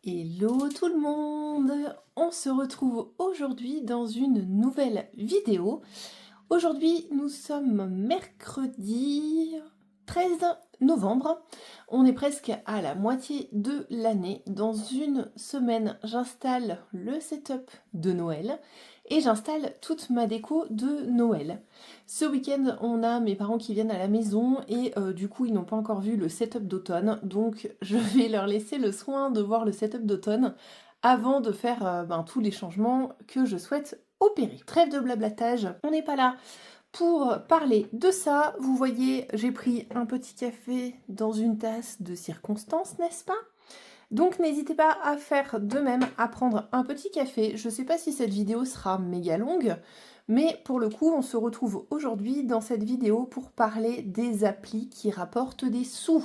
Hello tout le monde! On se retrouve aujourd'hui dans une nouvelle vidéo. Aujourd'hui, nous sommes mercredi 13 novembre. On est presque à la moitié de l'année. Dans une semaine, j'installe le setup de Noël et j'installe toute ma déco de Noël. Ce week-end, on a mes parents qui viennent à la maison et du coup, ils n'ont pas encore vu le setup d'automne. Donc, je vais leur laisser le soin de voir le setup d'automne avant de faire tous les changements que je souhaite opérer. Trêve de blablatage, on n'est pas là pour parler de ça. Vous voyez, j'ai pris un petit café dans une tasse de circonstance, n'est-ce pas? Donc n'hésitez pas à faire de même, à prendre un petit café. Je ne sais pas si cette vidéo sera méga longue, mais pour le coup, on se retrouve aujourd'hui dans cette vidéo pour parler des applis qui rapportent des sous.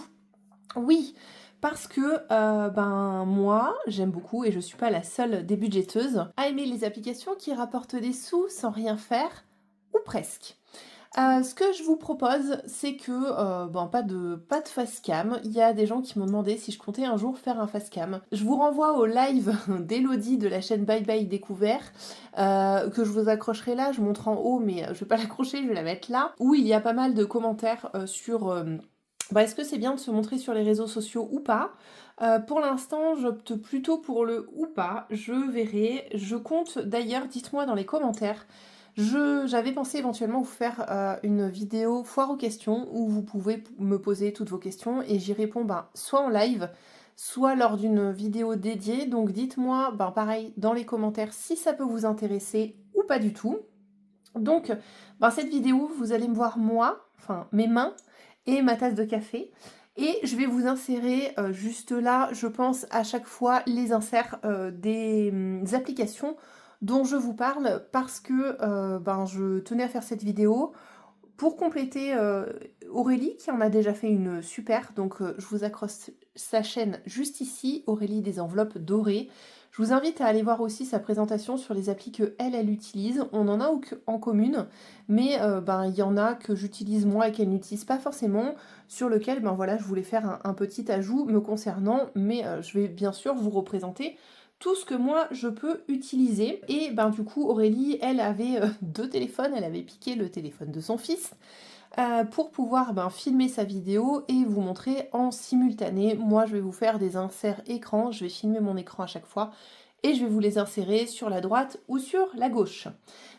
Oui, parce que moi, j'aime beaucoup, et je suis pas la seule des budgéteuses, à aimer les applications qui rapportent des sous sans rien faire, ou presque. Ce que je vous propose, c'est que pas de facecam. Il y a des gens qui m'ont demandé si je comptais un jour faire un facecam. Je vous renvoie au live d'Elodie de la chaîne Bye Bye Découvert, que je vous accrocherai là. Je montre en haut, mais je vais pas l'accrocher, je vais la mettre là. Où il y a pas mal de commentaires sur est-ce que c'est bien de se montrer sur les réseaux sociaux ou pas. Pour l'instant, j'opte plutôt pour le ou pas. Je verrai. Je compte d'ailleurs, dites-moi dans les commentaires. J'avais pensé éventuellement vous faire une vidéo foire aux questions où vous pouvez me poser toutes vos questions et j'y réponds soit en live, soit lors d'une vidéo dédiée. Donc dites-moi pareil dans les commentaires si ça peut vous intéresser ou pas du tout. Donc cette vidéo, vous allez me voir moi, enfin mes mains et ma tasse de café. Et je vais vous insérer juste là, je pense, à chaque fois les inserts des applications dont je vous parle parce que je tenais à faire cette vidéo pour compléter Aurélie qui en a déjà fait une super. Donc je vous accroche sa chaîne juste ici, Aurélie des enveloppes dorées. Je vous invite à aller voir aussi sa présentation sur les applis que elle utilise. On en a en commune, mais il y en a que j'utilise moi et qu'elle n'utilise pas forcément, sur lequel je voulais faire un petit ajout me concernant, mais je vais bien sûr vous représenter tout ce que moi je peux utiliser. Et du coup Aurélie, elle avait deux téléphones, elle avait piqué le téléphone de son fils pour pouvoir filmer sa vidéo et vous montrer en simultané. Moi je vais vous faire des inserts écran, je vais filmer mon écran à chaque fois et je vais vous les insérer sur la droite ou sur la gauche.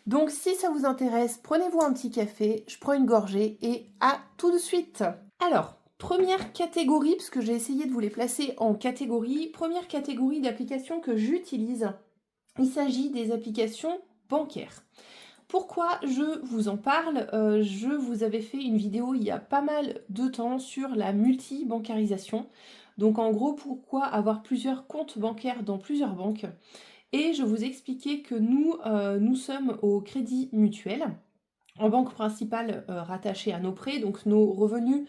Donc si ça vous intéresse, prenez-vous un petit café, je prends une gorgée et à tout de suite. Alors, première catégorie, parce que j'ai essayé de vous les placer en catégorie. Première catégorie d'applications que j'utilise, il s'agit des applications bancaires. Pourquoi je vous en parle? Je vous avais fait une vidéo il y a pas mal de temps sur la multi-bancarisation. Donc en gros, pourquoi avoir plusieurs comptes bancaires dans plusieurs banques. Et je vous expliquais que nous sommes au Crédit Mutuel, en banque principale rattachée à nos prêts, donc nos revenus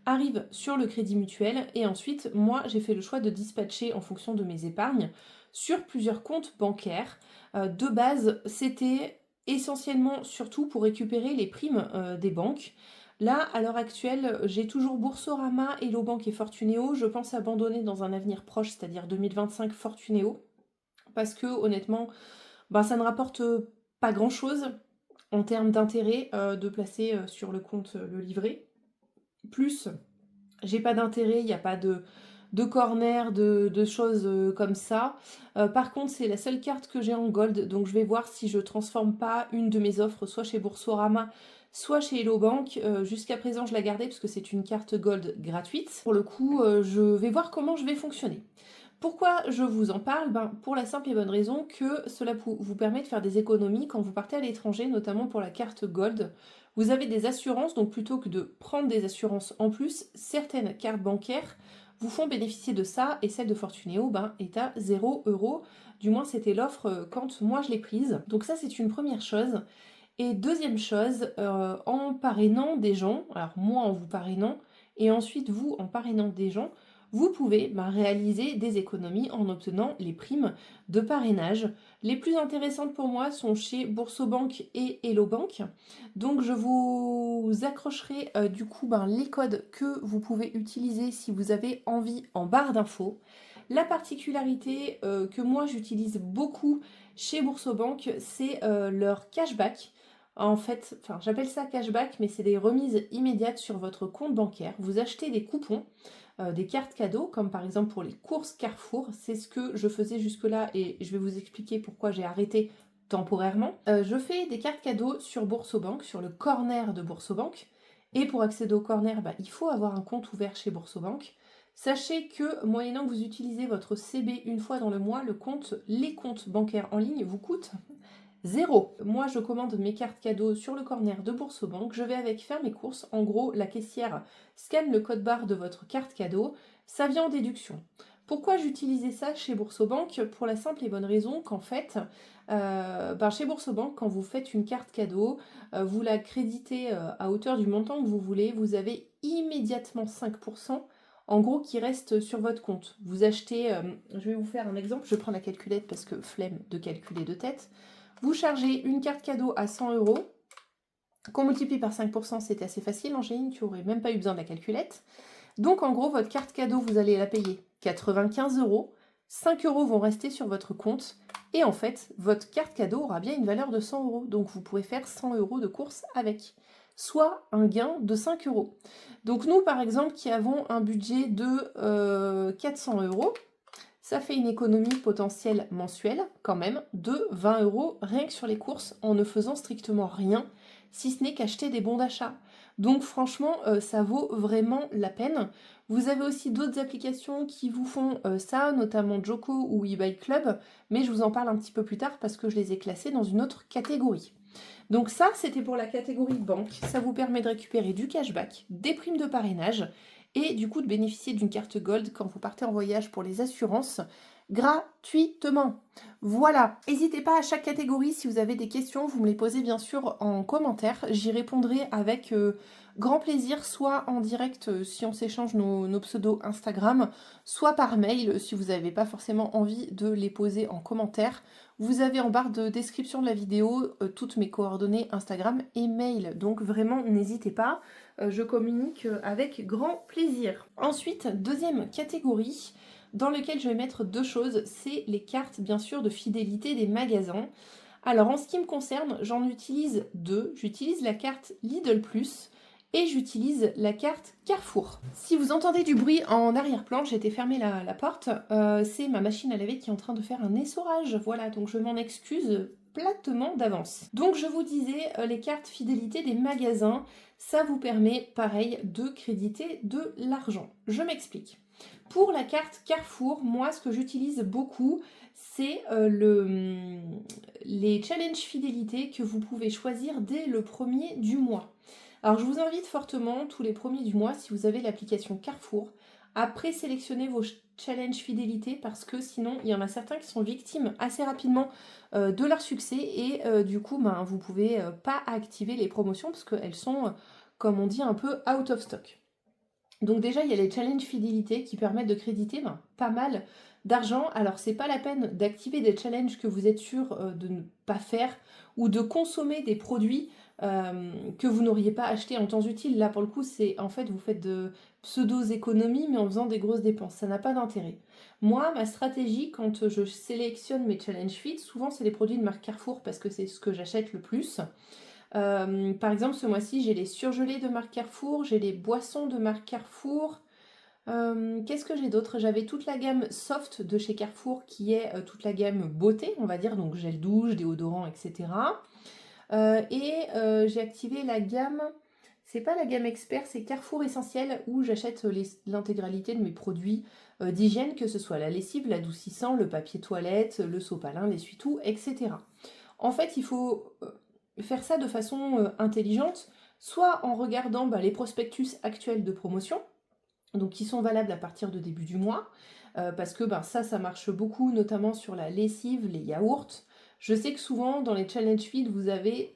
arrivent sur le Crédit Mutuel et ensuite moi j'ai fait le choix de dispatcher en fonction de mes épargnes sur plusieurs comptes bancaires. De base c'était essentiellement surtout pour récupérer les primes des banques. Là à l'heure actuelle j'ai toujours Boursorama, Hello Bank et Fortunéo. Je pense abandonner dans un avenir proche, c'est-à-dire 2025 Fortunéo, parce que honnêtement ça ne rapporte pas grand chose en termes d'intérêt de placer sur le compte le livret. Plus, j'ai pas d'intérêt, il n'y a pas de corner, de choses comme ça. Par contre, c'est la seule carte que j'ai en gold, donc je vais voir si je transforme pas une de mes offres, soit chez Boursorama, soit chez Hello Bank. Jusqu'à présent, je la gardais parce que c'est une carte gold gratuite. Pour le coup, je vais voir comment je vais fonctionner. Pourquoi je vous en parle? Pour la simple et bonne raison que cela vous permet de faire des économies quand vous partez à l'étranger, notamment pour la carte Gold. Vous avez des assurances, donc plutôt que de prendre des assurances en plus, certaines cartes bancaires vous font bénéficier de ça, et celle de Fortunéo est à 0 €. Du moins, c'était l'offre quand moi je l'ai prise. Donc ça, c'est une première chose. Et deuxième chose, en parrainant des gens, alors moi en vous parrainant, et ensuite vous en parrainant des gens, vous pouvez réaliser des économies en obtenant les primes de parrainage. Les plus intéressantes pour moi sont chez Boursobank et Hello Bank. Donc je vous accrocherai du coup les codes que vous pouvez utiliser si vous avez envie en barre d'infos. La particularité que moi j'utilise beaucoup chez Boursorama, c'est leur cashback. En fait, enfin j'appelle ça cashback, mais c'est des remises immédiates sur votre compte bancaire. Vous achetez des coupons, des cartes cadeaux, comme par exemple pour les courses Carrefour. C'est ce que je faisais jusque-là et je vais vous expliquer pourquoi j'ai arrêté temporairement. Je fais des cartes cadeaux sur Boursorama, sur le corner de Boursorama. Et pour accéder au corner, il faut avoir un compte ouvert chez Boursorama. Sachez que moyennant que vous utilisez votre CB une fois dans le mois, les comptes bancaires en ligne vous coûtent 0. Moi, je commande mes cartes cadeaux sur le corner de Boursorama. Je vais avec faire mes courses. En gros, la caissière scanne le code barre de votre carte cadeau. Ça vient en déduction. Pourquoi j'utilisais ça chez Boursorama? Pour la simple et bonne raison qu'en fait, chez Boursorama, quand vous faites une carte cadeau, vous la créditez à hauteur du montant que vous voulez, vous avez immédiatement 5% en gros qui reste sur votre compte. Vous achetez, je vais vous faire un exemple, je prends la calculette parce que flemme de calculer de tête. Vous chargez une carte cadeau à 100 €, qu'on multiplie par 5%, c'est assez facile, Angéline, tu n'aurais même pas eu besoin de la calculette. Donc en gros, votre carte cadeau, vous allez la payer 95 €, 5 € vont rester sur votre compte, et en fait, votre carte cadeau aura bien une valeur de 100 €, donc vous pourrez faire 100 € de courses avec, soit un gain de 5 €. Donc nous, par exemple, qui avons un budget de 400 €, ça fait une économie potentielle mensuelle, quand même, de 20 € rien que sur les courses, en ne faisant strictement rien, si ce n'est qu'acheter des bons d'achat. Donc franchement, ça vaut vraiment la peine. Vous avez aussi d'autres applications qui vous font ça, notamment Joko ou eBay Club, mais je vous en parle un petit peu plus tard parce que je les ai classés dans une autre catégorie. Donc ça, c'était pour la catégorie banque. Ça vous permet de récupérer du cashback, des primes de parrainage et du coup de bénéficier d'une carte Gold quand vous partez en voyage pour les assurances gratuitement. Voilà, n'hésitez pas à chaque catégorie, si vous avez des questions, vous me les posez bien sûr en commentaire. J'y répondrai avec grand plaisir, soit en direct si on s'échange nos pseudos Instagram, soit par mail si vous n'avez pas forcément envie de les poser en commentaire. Vous avez en barre de description de la vidéo toutes mes coordonnées Instagram et mail, donc vraiment n'hésitez pas, je communique avec grand plaisir. Ensuite, deuxième catégorie dans laquelle je vais mettre deux choses, c'est les cartes bien sûr de fidélité des magasins. Alors en ce qui me concerne, j'en utilise deux. J'utilise la carte Lidl Plus et j'utilise la carte Carrefour. Si vous entendez du bruit en arrière-plan, j'ai été fermer la porte, c'est ma machine à laver qui est en train de faire un essorage. Voilà, donc je m'en excuse platement d'avance. Donc je vous disais, les cartes fidélité des magasins, ça vous permet pareil de créditer de l'argent. Je m'explique. Pour la carte Carrefour, moi ce que j'utilise beaucoup, c'est les challenges fidélité que vous pouvez choisir dès le premier du mois. Alors je vous invite fortement tous les premiers du mois, si vous avez l'application Carrefour, à présélectionner vos challenges fidélité parce que sinon il y en a certains qui sont victimes assez rapidement de leur succès et du coup vous ne pouvez pas activer les promotions parce qu'elles sont, comme on dit, un peu out of stock. Donc déjà, il y a les challenges fidélité qui permettent de créditer pas mal d'argent. Alors, c'est pas la peine d'activer des challenges que vous êtes sûr de ne pas faire ou de consommer des produits que vous n'auriez pas acheté en temps utile. Là, pour le coup, c'est en fait, vous faites de pseudo-économies, mais en faisant des grosses dépenses. Ça n'a pas d'intérêt. Moi, ma stratégie, quand je sélectionne mes challenges feed, souvent, c'est les produits de marque Carrefour parce que c'est ce que j'achète le plus. Par exemple, ce mois-ci, j'ai les surgelés de marque Carrefour, j'ai les boissons de marque Carrefour. Qu'est-ce que j'ai d'autre? J'avais toute la gamme soft de chez Carrefour qui est toute la gamme beauté, on va dire, donc gel douche, déodorant, etc. J'ai activé la gamme, c'est pas la gamme expert, c'est Carrefour Essentiel où j'achète l'intégralité de mes produits d'hygiène, que ce soit la lessive, l'adoucissant, le papier toilette, le sopalin, l'essuie-tout, etc. En fait, il faut faire ça de façon intelligente, soit en regardant les prospectus actuels de promotion, donc qui sont valables à partir de début du mois, parce que ça marche beaucoup, notamment sur la lessive, les yaourts. Je sais que souvent dans les challenge feed, vous avez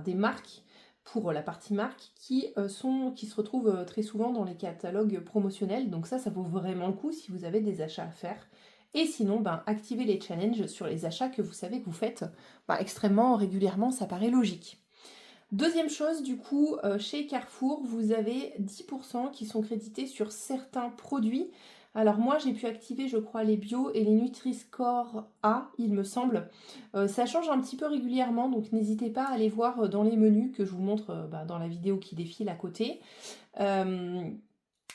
des marques pour la partie marque qui se retrouvent très souvent dans les catalogues promotionnels, donc ça vaut vraiment le coup si vous avez des achats à faire. Et sinon, activez les challenges sur les achats que vous savez que vous faites extrêmement régulièrement, ça paraît logique. Deuxième chose, du coup, chez Carrefour, vous avez 10% qui sont crédités sur certains produits. Alors moi j'ai pu activer je crois les bio et les Nutri-Score A, il me semble. Ça change un petit peu régulièrement, donc n'hésitez pas à aller voir dans les menus que je vous montre dans la vidéo qui défile à côté.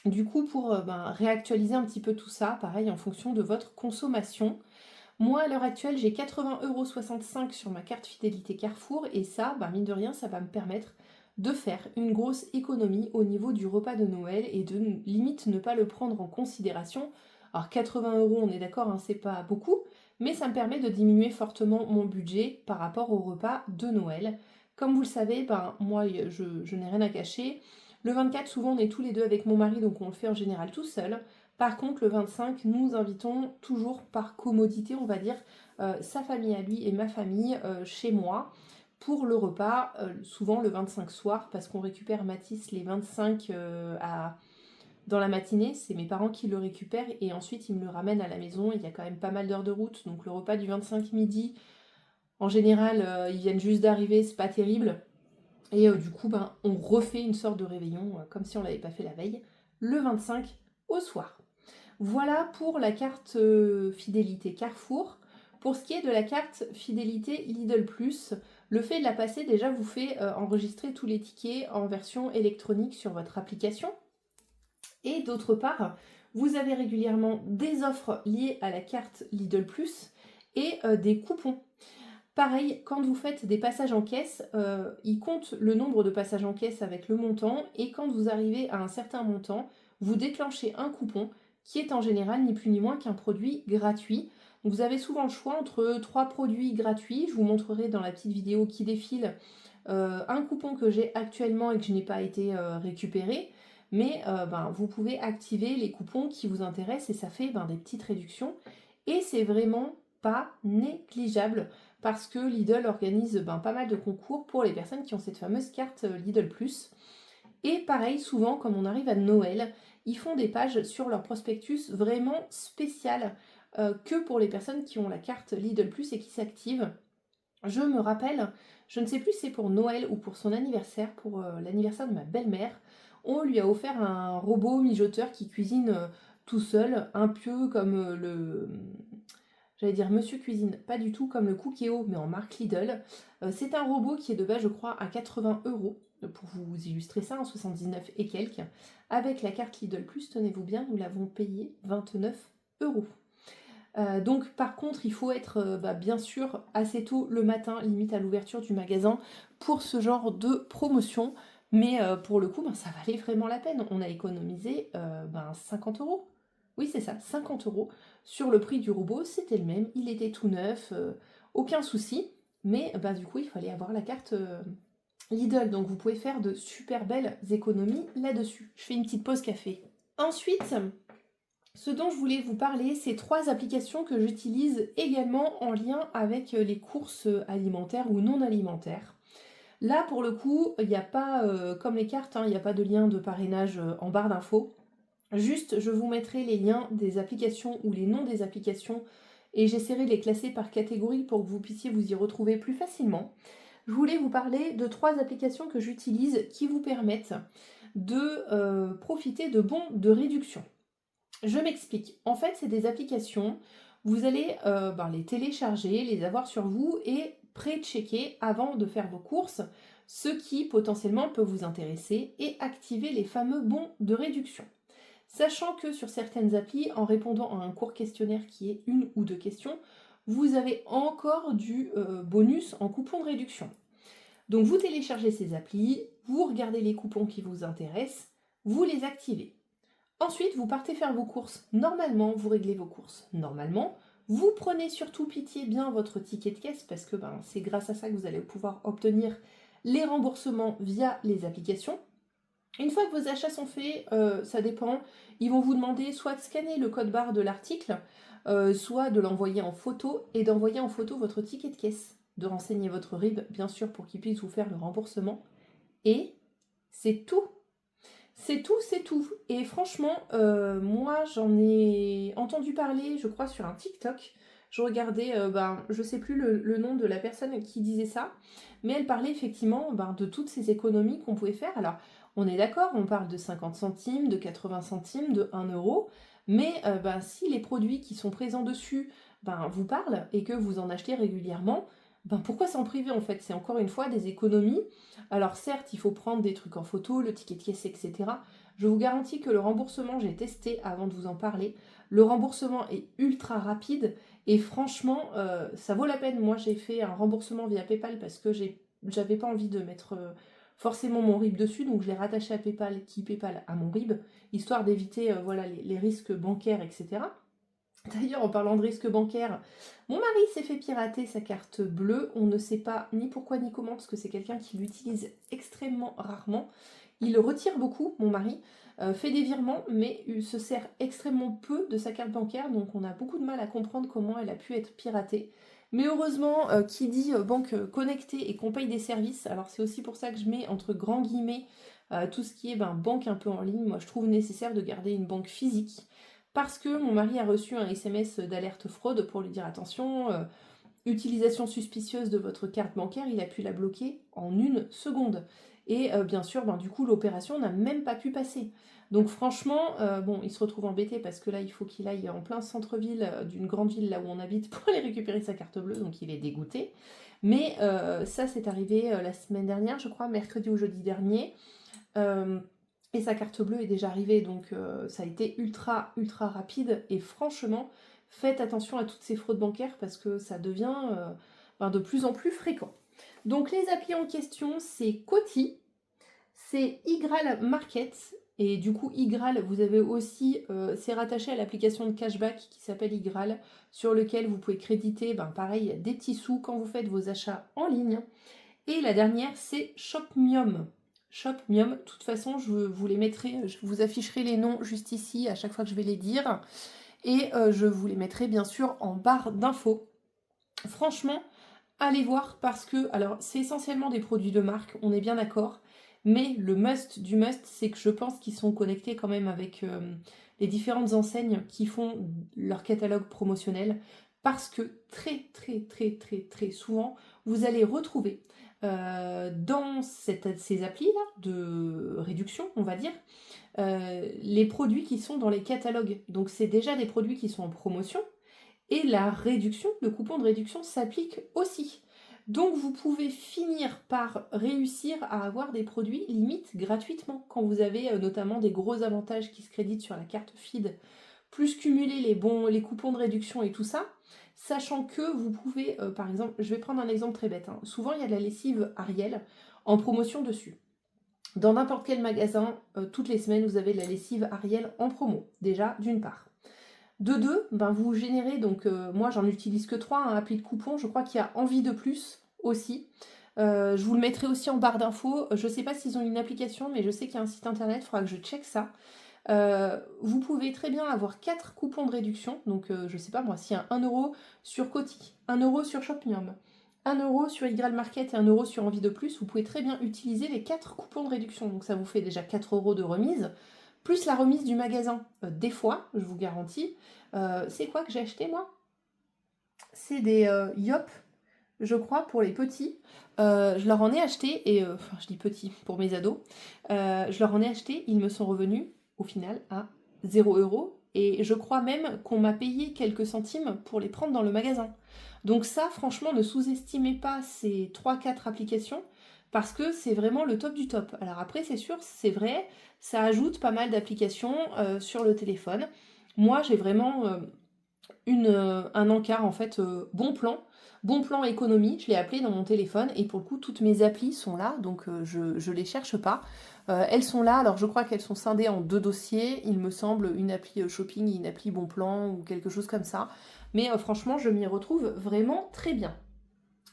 Du coup pour réactualiser un petit peu tout ça, pareil en fonction de votre consommation. Moi, à l'heure actuelle, j'ai 80,65 € sur ma carte fidélité Carrefour et ça, mine de rien, ça va me permettre de faire une grosse économie au niveau du repas de Noël et de limite ne pas le prendre en considération. Alors 80 €, on est d'accord, hein, c'est pas beaucoup, mais ça me permet de diminuer fortement mon budget par rapport au repas de Noël. Comme vous le savez, moi, je n'ai rien à cacher. Le 24, souvent, on est tous les deux avec mon mari, donc on le fait en général tout seul. Par contre, le 25, nous invitons toujours par commodité, on va dire, sa famille à lui et ma famille chez moi pour le repas, souvent le 25 soir, parce qu'on récupère Mathis les 25 dans la matinée, c'est mes parents qui le récupèrent, et ensuite ils me le ramènent à la maison, il y a quand même pas mal d'heures de route, donc le repas du 25 midi, en général, ils viennent juste d'arriver, c'est pas terrible, et du coup, on refait une sorte de réveillon, comme si on l'avait pas fait la veille, le 25 au soir. Voilà pour la carte fidélité Carrefour. Pour ce qui est de la carte fidélité Lidl Plus, le fait de la passer déjà vous fait enregistrer tous les tickets en version électronique sur votre application. Et d'autre part, vous avez régulièrement des offres liées à la carte Lidl Plus et des coupons. Pareil, quand vous faites des passages en caisse, il compte le nombre de passages en caisse avec le montant, et quand vous arrivez à un certain montant, vous déclenchez un coupon qui est en général ni plus ni moins qu'un produit gratuit. Donc vous avez souvent le choix entre 3 produits gratuits. Je vous montrerai dans la petite vidéo qui défile un coupon que j'ai actuellement et que je n'ai pas été récupéré. Mais vous pouvez activer les coupons qui vous intéressent et ça fait des petites réductions. Et c'est vraiment pas négligeable parce que Lidl organise pas mal de concours pour les personnes qui ont cette fameuse carte Lidl Plus. Et pareil, souvent, comme on arrive à Noël, ils font des pages sur leur prospectus vraiment spéciales que pour les personnes qui ont la carte Lidl Plus et qui s'activent. Je me rappelle, je ne sais plus si c'est pour Noël ou pour son anniversaire, pour l'anniversaire de ma belle-mère, on lui a offert un robot mijoteur qui cuisine tout seul, un peu comme j'allais dire Monsieur Cuisine, pas du tout comme le Cookéo, mais en marque Lidl. C'est un robot qui est de base, je crois, à 80 €, pour vous illustrer ça, en 79 et quelques. Avec la carte Lidl Plus, tenez-vous bien, nous l'avons payé 29 €. Donc par contre, il faut être bien sûr assez tôt le matin, limite à l'ouverture du magasin, pour ce genre de promotion. Mais pour le coup, ça valait vraiment la peine. On a économisé 50 €. Oui, c'est ça, 50 € sur le prix du robot. C'était le même, il était tout neuf, aucun souci. Mais du coup, il fallait avoir la carte Lidl. Donc vous pouvez faire de super belles économies là-dessus. Je fais une petite pause café. Ensuite, ce dont je voulais vous parler, c'est 3 applications que j'utilise également en lien avec les courses alimentaires ou non alimentaires. Là, pour le coup, il n'y a pas, comme les cartes, il n'y a pas de lien de parrainage en barre d'infos. Juste, je vous mettrai les liens des applications ou les noms des applications et j'essaierai de les classer par catégorie pour que vous puissiez vous y retrouver plus facilement. Je voulais vous parler de 3 applications que j'utilise qui vous permettent de profiter de bons de réduction. Je m'explique. En fait, c'est des applications, vous allez les télécharger, les avoir sur vous et pré-checker avant de faire vos courses, ce qui potentiellement peut vous intéresser, et activer les fameux bons de réduction. Sachant que sur certaines applis, en répondant à un court questionnaire qui est 1 ou 2 questions, vous avez encore du bonus en coupon de réduction. Donc vous téléchargez ces applis, vous regardez les coupons qui vous intéressent, vous les activez. Ensuite, vous partez faire vos courses. Normalement, vous réglez vos courses. Normalement, vous prenez surtout pitié bien votre ticket de caisse parce que c'est grâce à ça que vous allez pouvoir obtenir les remboursements via les applications. Une fois que vos achats sont faits, ça dépend. Ils vont vous demander soit de scanner le code barre de l'article, soit de l'envoyer en photo et d'envoyer en photo votre ticket de caisse. De renseigner votre RIB, bien sûr, pour qu'ils puissent vous faire le remboursement. Et c'est tout. C'est tout, c'est tout. Et franchement, moi j'en ai entendu parler, je crois, sur un TikTok. Je regardais, je sais plus le nom de la personne qui disait ça, mais elle parlait effectivement de toutes ces économies qu'on pouvait faire. Alors, on est d'accord, on parle de 50 centimes, de 80 centimes, de 1 €, Mais si les produits qui sont présents dessus vous parlent et que vous en achetez régulièrement, pourquoi s'en priver en fait? C'est encore une fois des économies. Alors certes, il faut prendre des trucs en photo, le ticket de caisse, etc. Je vous garantis que le remboursement, j'ai testé avant de vous en parler, le remboursement est ultra rapide et franchement, ça vaut la peine. Moi, j'ai fait un remboursement via PayPal parce que j'avais pas envie de mettre forcément mon RIB dessus, donc je l'ai rattaché à PayPal, qui PayPal à mon RIB, histoire d'éviter les risques bancaires, etc. D'ailleurs, en parlant de risque bancaire, mon mari s'est fait pirater sa carte bleue. On ne sait pas ni pourquoi ni comment, parce que c'est quelqu'un qui l'utilise extrêmement rarement. Il le retire beaucoup, mon mari, fait des virements, mais il se sert extrêmement peu de sa carte bancaire, donc on a beaucoup de mal à comprendre comment elle a pu être piratée. Mais heureusement, qui dit banque connectée et qu'on paye des services, alors c'est aussi pour ça que je mets entre grands guillemets tout ce qui est banque un peu en ligne. Moi, je trouve nécessaire de garder une banque physique parce que mon mari a reçu un SMS d'alerte fraude pour lui dire attention, utilisation suspicieuse de votre carte bancaire, il a pu la bloquer en 1 seconde. Et bien sûr, du coup, l'opération n'a même pas pu passer. Donc franchement, il se retrouve embêté parce que là, il faut qu'il aille en plein centre-ville d'une grande ville là où on habite pour aller récupérer sa carte bleue, donc il est dégoûté. Mais ça, c'est arrivé la semaine dernière, je crois, mercredi ou jeudi dernier. Et sa carte bleue est déjà arrivée, donc ça a été ultra ultra rapide. Et franchement, faites attention à toutes ces fraudes bancaires parce que ça devient de plus en plus fréquent. Donc les applis en question, c'est Coty, c'est Igral Market, et du coup Igral, vous avez aussi, c'est rattaché à l'application de cashback qui s'appelle Igral, sur lequel vous pouvez créditer, pareil, des petits sous quand vous faites vos achats en ligne. Et la dernière, c'est Shopmium. Shopmium, de toute façon, je vous les mettrai, je vous afficherai les noms juste ici à chaque fois que je vais les dire. Et je vous les mettrai bien sûr en barre d'infos. Franchement, allez voir parce que, alors c'est essentiellement des produits de marque, on est bien d'accord. Mais le must du must, c'est que je pense qu'ils sont connectés quand même avec les différentes enseignes qui font leur catalogue promotionnel. Parce que très très très très très souvent, vous allez retrouver dans ces applis-là de réduction, on va dire, les produits qui sont dans les catalogues. Donc c'est déjà des produits qui sont en promotion et la réduction, le coupon de réduction s'applique aussi. Donc vous pouvez finir par réussir à avoir des produits limite gratuitement quand vous avez notamment des gros avantages qui se créditent sur la carte feed, plus cumuler les coupons de réduction et tout ça. Sachant que vous pouvez, par exemple, je vais prendre un exemple très bête, souvent il y a de la lessive Ariel en promotion dessus. Dans n'importe quel magasin, toutes les semaines, vous avez de la lessive Ariel en promo, déjà, d'une part. De deux, vous générez, donc moi j'en utilise que 3, un appli de coupon, je crois qu'il y a Envie de plus aussi. Je vous le mettrai aussi en barre d'infos, je sais pas s'ils ont une application, mais je sais qu'il y a un site internet, il faudra que je check ça. Vous pouvez très bien avoir 4 coupons de réduction, donc je sais pas moi, s'il y a 1 euro sur Coty, 1 euro sur Shopmium, 1 euro sur Igral Market et 1 euro sur Envie de plus, vous pouvez très bien utiliser les 4 coupons de réduction, donc ça vous fait déjà 4 euros de remise, plus la remise du magasin, des fois, je vous garantis. C'est quoi que j'ai acheté moi? C'est des Yop, je crois, pour les petits. Je leur en ai acheté, et enfin je dis petits, pour mes ados, je leur en ai acheté, ils me sont revenus au final à 0 euros. Et je crois même qu'on m'a payé quelques centimes pour les prendre dans le magasin. Donc ça, franchement, ne sous-estimez pas ces 3-4 applications parce que c'est vraiment le top du top. Alors après, c'est sûr, c'est vrai, ça ajoute pas mal d'applications sur le téléphone. Moi, j'ai vraiment un encart, en fait, bon plan économie, je l'ai appelé dans mon téléphone, et pour le coup, toutes mes applis sont là, donc je les cherche pas. Elles sont là, alors je crois qu'elles sont scindées en 2 dossiers, il me semble, une appli shopping et une appli bon plan, ou quelque chose comme ça. Mais franchement, je m'y retrouve vraiment très bien.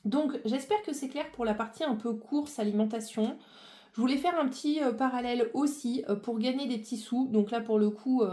Donc j'espère que c'est clair pour la partie un peu course, alimentation. Je voulais faire un petit parallèle aussi pour gagner des petits sous. Donc là, pour le coup,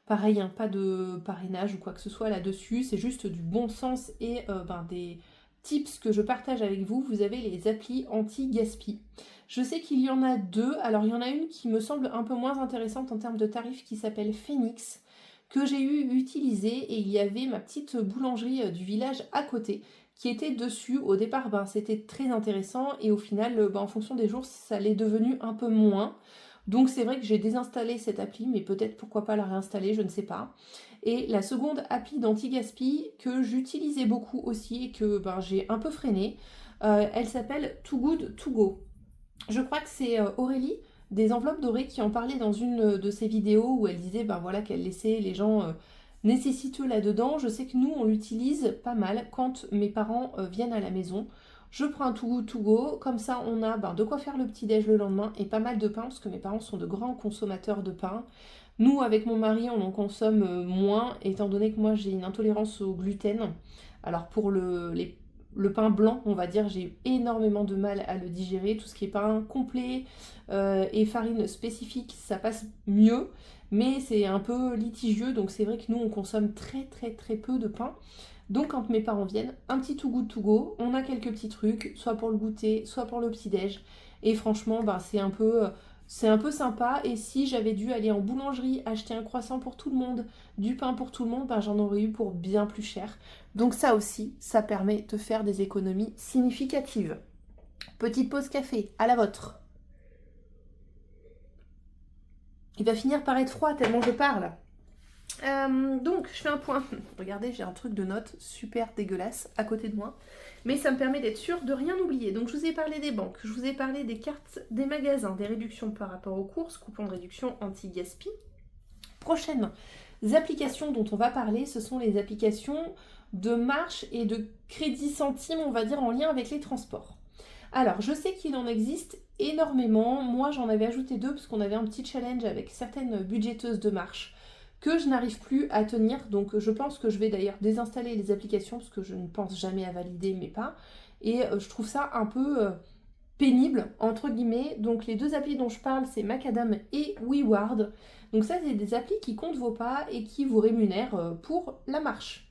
pareil, pas de parrainage ou quoi que ce soit là-dessus. C'est juste du bon sens et des tips que je partage avec vous. Vous avez les applis anti-gaspi. Je sais qu'il y en a 2. Alors, il y en a une qui me semble un peu moins intéressante en termes de tarifs qui s'appelle Phoenix, que j'ai utilisé, et il y avait ma petite boulangerie du village à côté qui était dessus. Au départ, c'était très intéressant, et au final, en fonction des jours, ça l'est devenu un peu moins. Donc c'est vrai que j'ai désinstallé cette appli, mais peut-être pourquoi pas la réinstaller, je ne sais pas. Et la seconde appli d'anti-gaspi que j'utilisais beaucoup aussi et que j'ai un peu freiné, elle s'appelle Too Good To Go. Je crois que c'est Aurélie des enveloppes dorées qui en parlait dans une de ses vidéos où elle disait voilà, qu'elle laissait les gens nécessiteux là-dedans. Je sais que nous, on l'utilise pas mal quand mes parents viennent à la maison. Je prends un Too Good To Go, comme ça on a de quoi faire le petit-déj le lendemain et pas mal de pain, parce que mes parents sont de grands consommateurs de pain. Nous, avec mon mari, on en consomme moins, étant donné que moi j'ai une intolérance au gluten. Alors pour le pain blanc, on va dire, j'ai énormément de mal à le digérer. Tout ce qui est pain complet et farine spécifique, ça passe mieux, mais c'est un peu litigieux, donc c'est vrai que nous, on consomme très très très peu de pain. Donc quand mes parents viennent, un petit Too Good To Go, on a quelques petits trucs, soit pour le goûter, soit pour le petit-déj. Et franchement, c'est un peu sympa. Et si j'avais dû aller en boulangerie acheter un croissant pour tout le monde, du pain pour tout le monde, j'en aurais eu pour bien plus cher. Donc ça aussi, ça permet de faire des économies significatives. Petite pause café, à la vôtre. Il va finir par être froid tellement je parle. Donc, je fais un point. Regardez, j'ai un truc de notes super dégueulasse à côté de moi. Mais ça me permet d'être sûre de rien oublier. Donc, je vous ai parlé des banques, je vous ai parlé des cartes des magasins, des réductions par rapport aux courses, coupons de réduction anti-gaspi. Prochaines applications dont on va parler, ce sont les applications de marche et de crédit centime, on va dire, en lien avec les transports. Alors, je sais qu'il en existe énormément. Moi, j'en avais ajouté 2 parce qu'on avait un petit challenge avec certaines budgéteuses de marche que je n'arrive plus à tenir. Donc je pense que je vais d'ailleurs désinstaller les applications parce que je ne pense jamais à valider mes pas. Et je trouve ça un peu pénible, entre guillemets. Donc les 2 applis dont je parle, c'est Macadam et WeWard. Donc ça, c'est des applis qui comptent vos pas et qui vous rémunèrent pour la marche.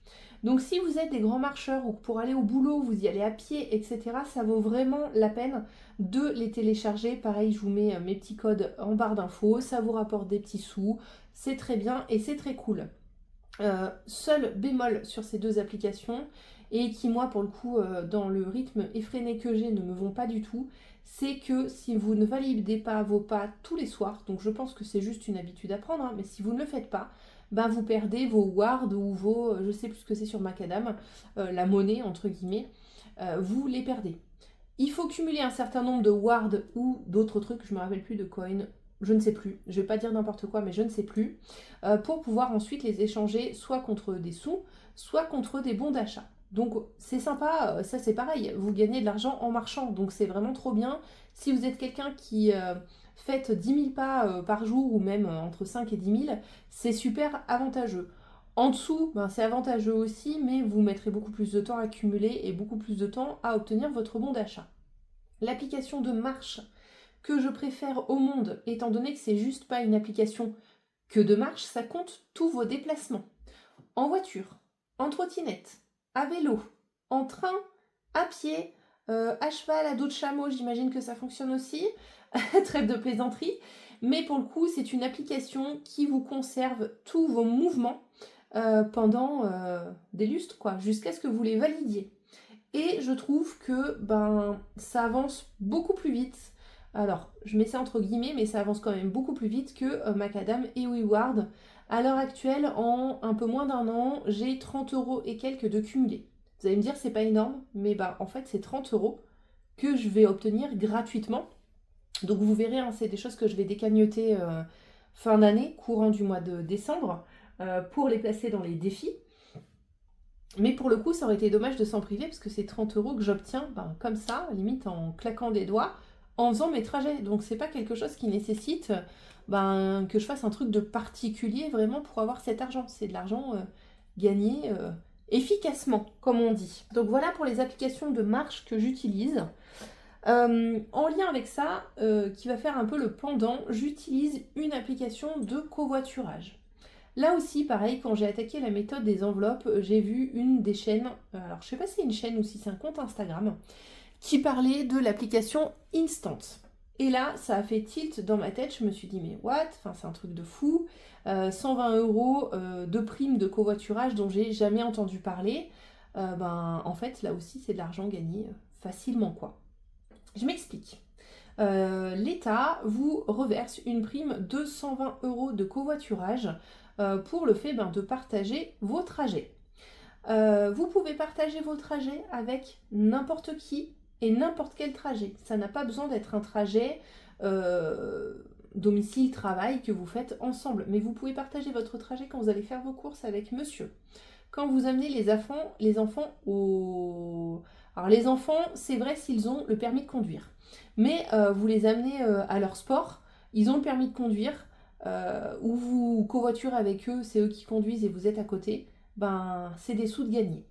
Donc si vous êtes des grands marcheurs ou que pour aller au boulot, vous y allez à pied, etc., ça vaut vraiment la peine de les télécharger. Pareil, je vous mets mes petits codes en barre d'infos, ça vous rapporte des petits sous, c'est très bien et c'est très cool. Seul bémol sur ces 2 applications, et qui moi pour le coup dans le rythme effréné que j'ai ne me vont pas du tout, c'est que si vous ne validez pas vos pas tous les soirs, donc je pense que c'est juste une habitude à prendre, mais si vous ne le faites pas, vous perdez vos wards ou vos, je sais plus ce que c'est sur Macadam, la monnaie entre guillemets, vous les perdez. Il faut cumuler un certain nombre de wards ou d'autres trucs, je me rappelle plus de coins, je ne sais plus, je vais pas dire n'importe quoi, mais je ne sais plus, pour pouvoir ensuite les échanger soit contre des sous, soit contre des bons d'achat. Donc c'est sympa, ça c'est pareil, vous gagnez de l'argent en marchant, donc c'est vraiment trop bien. Si vous êtes quelqu'un qui fait 10 000 pas par jour, ou même entre 5 et 10 000, c'est super avantageux. En dessous, c'est avantageux aussi, mais vous mettrez beaucoup plus de temps à cumuler et beaucoup plus de temps à obtenir votre bon d'achat. L'application de marche que je préfère au monde, étant donné que c'est juste pas une application que de marche, ça compte tous vos déplacements. En voiture, en trottinette, à vélo, en train, à pied, à cheval, à dos de chameau, j'imagine que ça fonctionne aussi. Trêve de plaisanterie. Mais pour le coup, c'est une application qui vous conserve tous vos mouvements pendant des lustres, jusqu'à ce que vous les validiez. Et je trouve que ça avance beaucoup plus vite. Alors, je mets ça entre guillemets, mais ça avance quand même beaucoup plus vite que Macadam et WeWard. À l'heure actuelle, en un peu moins d'1 an, j'ai 30 € et quelques de cumulé. Vous allez me dire, c'est pas énorme, mais en fait, c'est 30 € que je vais obtenir gratuitement. Donc, vous verrez, c'est des choses que je vais décagnoter fin d'année, courant du mois de décembre, pour les placer dans les défis. Mais pour le coup, ça aurait été dommage de s'en priver parce que c'est 30 € que j'obtiens comme ça, limite en claquant des doigts, en faisant mes trajets. Donc c'est pas quelque chose qui nécessite que je fasse un truc de particulier vraiment pour avoir cet argent. C'est de l'argent gagné efficacement, comme on dit. Donc voilà pour les applications de marche que j'utilise. En lien avec ça, qui va faire un peu le pendant, j'utilise une application de covoiturage. Là aussi, pareil, quand j'ai attaqué la méthode des enveloppes, j'ai vu une des chaînes, alors je sais pas si c'est une chaîne ou si c'est un compte Instagram, qui parlait de l'application Instant. Et là, ça a fait tilt dans ma tête, je me suis dit, mais what? Enfin, c'est un truc de fou. 120 € de prime de covoiturage dont j'ai jamais entendu parler. En fait, là aussi, c'est de l'argent gagné facilement, quoi. Je m'explique. l'État vous reverse une prime de 120 € de covoiturage pour le fait de partager vos trajets. Vous pouvez partager vos trajets avec n'importe qui et n'importe quel trajet. Ça n'a pas besoin d'être un trajet domicile-travail que vous faites ensemble. Mais vous pouvez partager votre trajet quand vous allez faire vos courses avec monsieur. Quand vous amenez les enfants au... Alors les enfants, c'est vrai s'ils ont le permis de conduire. Mais vous les amenez à leur sport, ils ont le permis de conduire, ou vous covoiturez avec eux, c'est eux qui conduisent et vous êtes à côté, c'est des sous de gagner.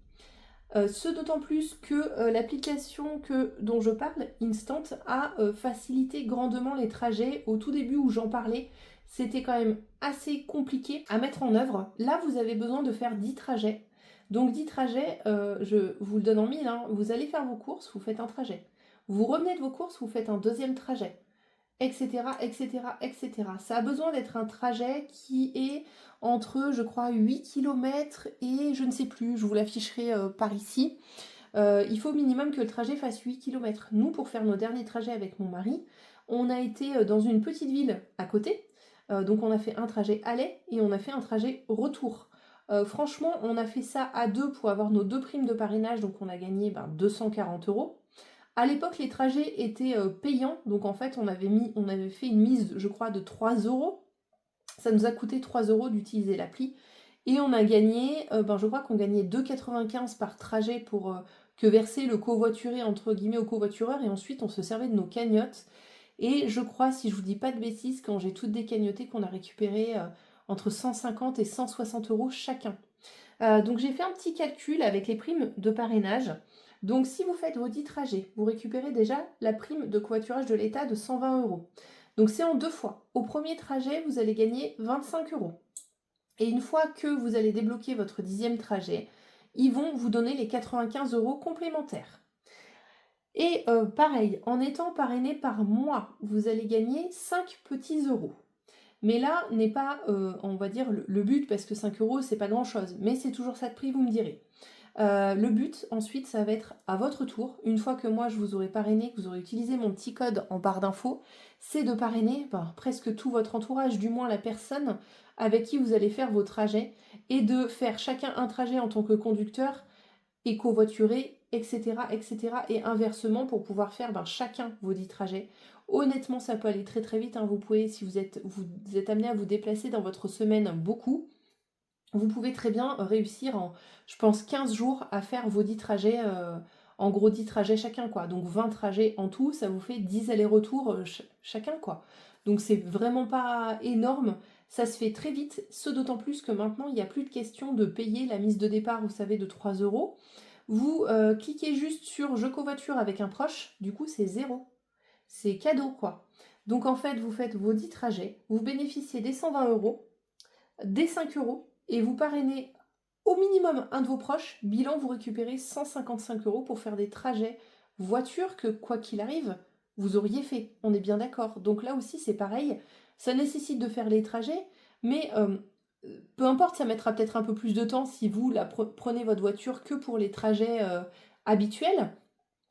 Ce d'autant plus que l'application dont je parle, Instant, a facilité grandement les trajets. Au tout début où j'en parlais, c'était quand même assez compliqué à mettre en œuvre. Là, vous avez besoin de faire 10 trajets. Donc 10 trajets, je vous le donne en mille, hein. Vous allez faire vos courses, vous faites un trajet. Vous revenez de vos courses, vous faites un deuxième trajet, etc., etc., etc. Ça a besoin d'être un trajet qui est entre, je crois, 8 km et je ne sais plus, je vous l'afficherai par ici. Il faut au minimum que le trajet fasse 8 km. Nous, pour faire nos derniers trajets avec mon mari, on a été dans une petite ville à côté. Donc on a fait un trajet aller et on a fait un trajet retour. Franchement, on a fait ça à deux pour avoir nos 2 primes de parrainage, donc on a gagné 240 €. À l'époque, les trajets étaient payants, donc en fait, on avait fait une mise, je crois, de 3 €. Ça nous a coûté 3 € d'utiliser l'appli. Et on a gagné, je crois qu'on gagnait 2,95 € par trajet pour que verser le covoituré, entre guillemets, au covoitureur. Et ensuite, on se servait de nos cagnottes. Et je crois, si je vous dis pas de bêtises, quand j'ai toutes décagnoté, qu'on a récupéré entre 150 et 160 € chacun. Donc j'ai fait un petit calcul avec les primes de parrainage. Donc si vous faites vos 10 trajets, vous récupérez déjà la prime de covoiturage de l'État de 120 €. Donc c'est en 2 fois. Au premier trajet, vous allez gagner 25 €. Et une fois que vous allez débloquer votre 10e trajet, ils vont vous donner les 95 € complémentaires. Et pareil, en étant parrainé par mois, vous allez gagner 5 petits euros. Mais là n'est pas, on va dire, le but, parce que 5 € c'est pas grand chose, mais c'est toujours ça de prix, vous me direz. Le but ensuite, ça va être à votre tour, une fois que moi je vous aurai parrainé, que vous aurez utilisé mon petit code en barre d'infos, c'est de parrainer presque tout votre entourage, du moins la personne avec qui vous allez faire vos trajets, et de faire chacun un trajet en tant que conducteur et covoiturer, etc., etc., et inversement pour pouvoir faire chacun vos 10 trajets. Honnêtement, ça peut aller très très vite, hein. Vous pouvez, si vous êtes amené à vous déplacer dans votre semaine beaucoup, vous pouvez très bien réussir en, je pense, 15 jours à faire vos 10 trajets, en gros 10 trajets chacun, quoi. Donc 20 trajets en tout, ça vous fait 10 allers-retours chacun, quoi. Donc c'est vraiment pas énorme, ça se fait très vite, ce d'autant plus que maintenant, il n'y a plus de question de payer la mise de départ, vous savez, de 3 €. Vous cliquez juste sur « Je covoiture avec un proche », du coup c'est 0. C'est cadeau, quoi. Donc en fait, vous faites vos 10 trajets, vous bénéficiez des 120 €, des 5 € et vous parrainez au minimum un de vos proches. Bilan, vous récupérez 155 € pour faire des trajets voiture que, quoi qu'il arrive, vous auriez fait. On est bien d'accord. Donc là aussi, c'est pareil. Ça nécessite de faire les trajets, mais peu importe, ça mettra peut-être un peu plus de temps si vous prenez votre voiture que pour les trajets habituels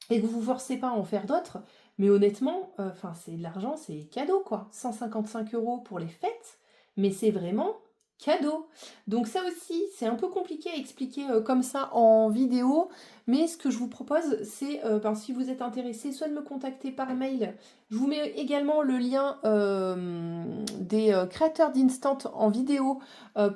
et que vous ne vous forcez pas à en faire d'autres. Mais honnêtement, c'est de l'argent, c'est cadeau, quoi. 155 € pour les fêtes, mais c'est vraiment cadeau. Donc ça aussi, c'est un peu compliqué à expliquer comme ça en vidéo, mais ce que je vous propose, c'est, si vous êtes intéressé, soit de me contacter par mail. Je vous mets également le lien des créateurs d'Instant en vidéo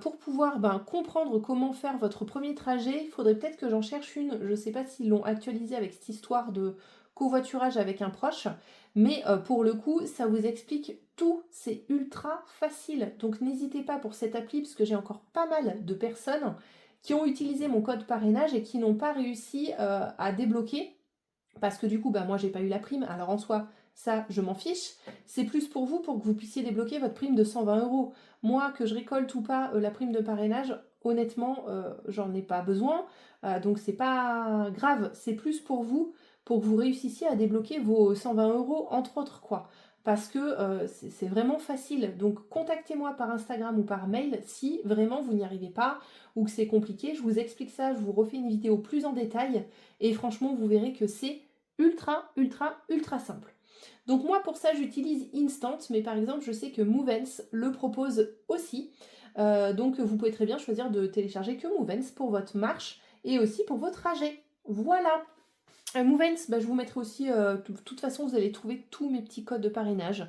pour pouvoir comprendre comment faire votre premier trajet. Il faudrait peut-être que j'en cherche une, je ne sais pas s'ils l'ont actualisé avec cette histoire de covoiturage avec un proche, mais pour le coup, ça vous explique tout, c'est ultra facile. Donc n'hésitez pas pour cette appli, parce que j'ai encore pas mal de personnes qui ont utilisé mon code parrainage et qui n'ont pas réussi à débloquer, parce que du coup, moi, j'ai pas eu la prime. Alors en soi, ça, je m'en fiche. C'est plus pour vous, pour que vous puissiez débloquer votre prime de 120 €. Moi, que je récolte ou pas la prime de parrainage, honnêtement, j'en ai pas besoin. Donc c'est pas grave. C'est plus pour vous que vous réussissiez à débloquer vos 120 €, entre autres, quoi. Parce que c'est vraiment facile. Donc contactez-moi par Instagram ou par mail si vraiment vous n'y arrivez pas ou que c'est compliqué. Je vous explique ça, je vous refais une vidéo plus en détail. Et franchement, vous verrez que c'est ultra, ultra, ultra simple. Donc moi pour ça j'utilise Instant, mais par exemple je sais que Movens le propose aussi. Donc vous pouvez très bien choisir de télécharger que Movens pour votre marche et aussi pour vos trajets. Voilà. Movens, je vous mettrai aussi, de toute façon vous allez trouver tous mes petits codes de parrainage.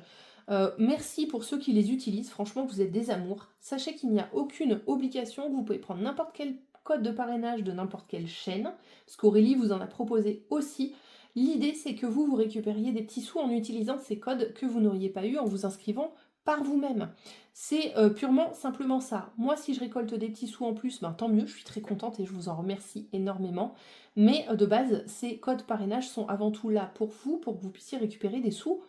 Merci pour ceux qui les utilisent, franchement vous êtes des amours. Sachez qu'il n'y a aucune obligation, vous pouvez prendre n'importe quel code de parrainage de n'importe quelle chaîne, parce qu'Aurélie vous en a proposé aussi. L'idée c'est que vous récupériez des petits sous en utilisant ces codes que vous n'auriez pas eu en vous inscrivant par vous-même. C'est purement simplement ça. Moi si je récolte des petits sous en plus, tant mieux, je suis très contente et je vous en remercie énormément. Mais de base, ces codes parrainage sont avant tout là pour vous, pour que vous puissiez récupérer des sous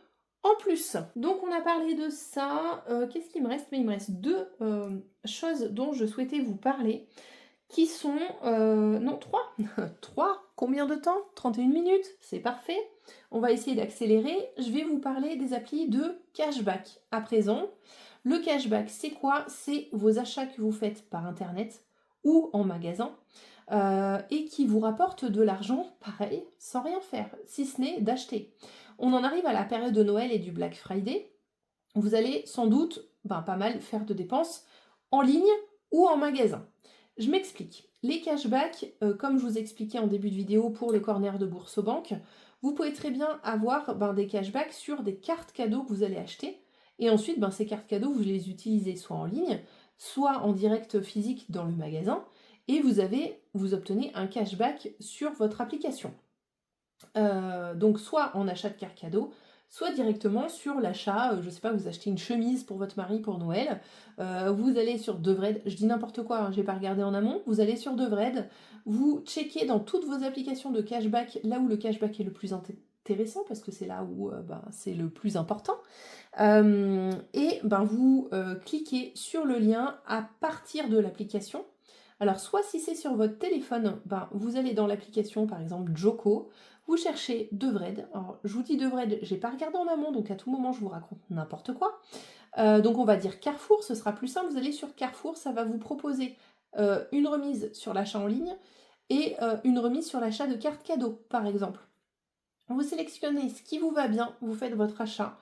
en plus. Donc on a parlé de ça. Qu'est-ce qu'il me reste? Mais il me reste deux choses dont je souhaitais vous parler, qui sont... non, trois. Trois. Combien de temps? 31 minutes, c'est parfait. On va essayer d'accélérer. Je vais vous parler des applis de cashback à présent. Le cashback, c'est quoi? C'est vos achats que vous faites par Internet ou en magasin. Et qui vous rapportent de l'argent, pareil, sans rien faire, si ce n'est d'acheter. On en arrive à la période de Noël et du Black Friday. Vous allez sans doute pas mal faire de dépenses en ligne ou en magasin. Je m'explique. Les cashbacks, comme je vous expliquais en début de vidéo pour le corner de Boursorama, vous pouvez très bien avoir des cashbacks sur des cartes cadeaux que vous allez acheter. Et ensuite, ces cartes cadeaux, vous les utilisez soit en ligne, soit en direct physique dans le magasin, et vous obtenez un cashback sur votre application. Donc soit en achat de carte cadeau, soit directement sur l'achat, je sais pas, vous achetez une chemise pour votre mari pour Noël, vous allez sur Devred, je dis n'importe quoi, j'ai pas regardé en amont, vous allez sur Devred, vous checkez dans toutes vos applications de cashback, là où le cashback est le plus intéressant, parce que c'est là où c'est le plus important, et vous cliquez sur le lien à partir de l'application. Alors soit si c'est sur votre téléphone, vous allez dans l'application par exemple Joko, vous cherchez Devred. Alors je vous dis Devred, j'ai pas regardé en amont, donc à tout moment je vous raconte n'importe quoi. Donc on va dire Carrefour, ce sera plus simple, vous allez sur Carrefour, ça va vous proposer une remise sur l'achat en ligne et une remise sur l'achat de cartes cadeaux par exemple. Vous sélectionnez ce qui vous va bien, vous faites votre achat.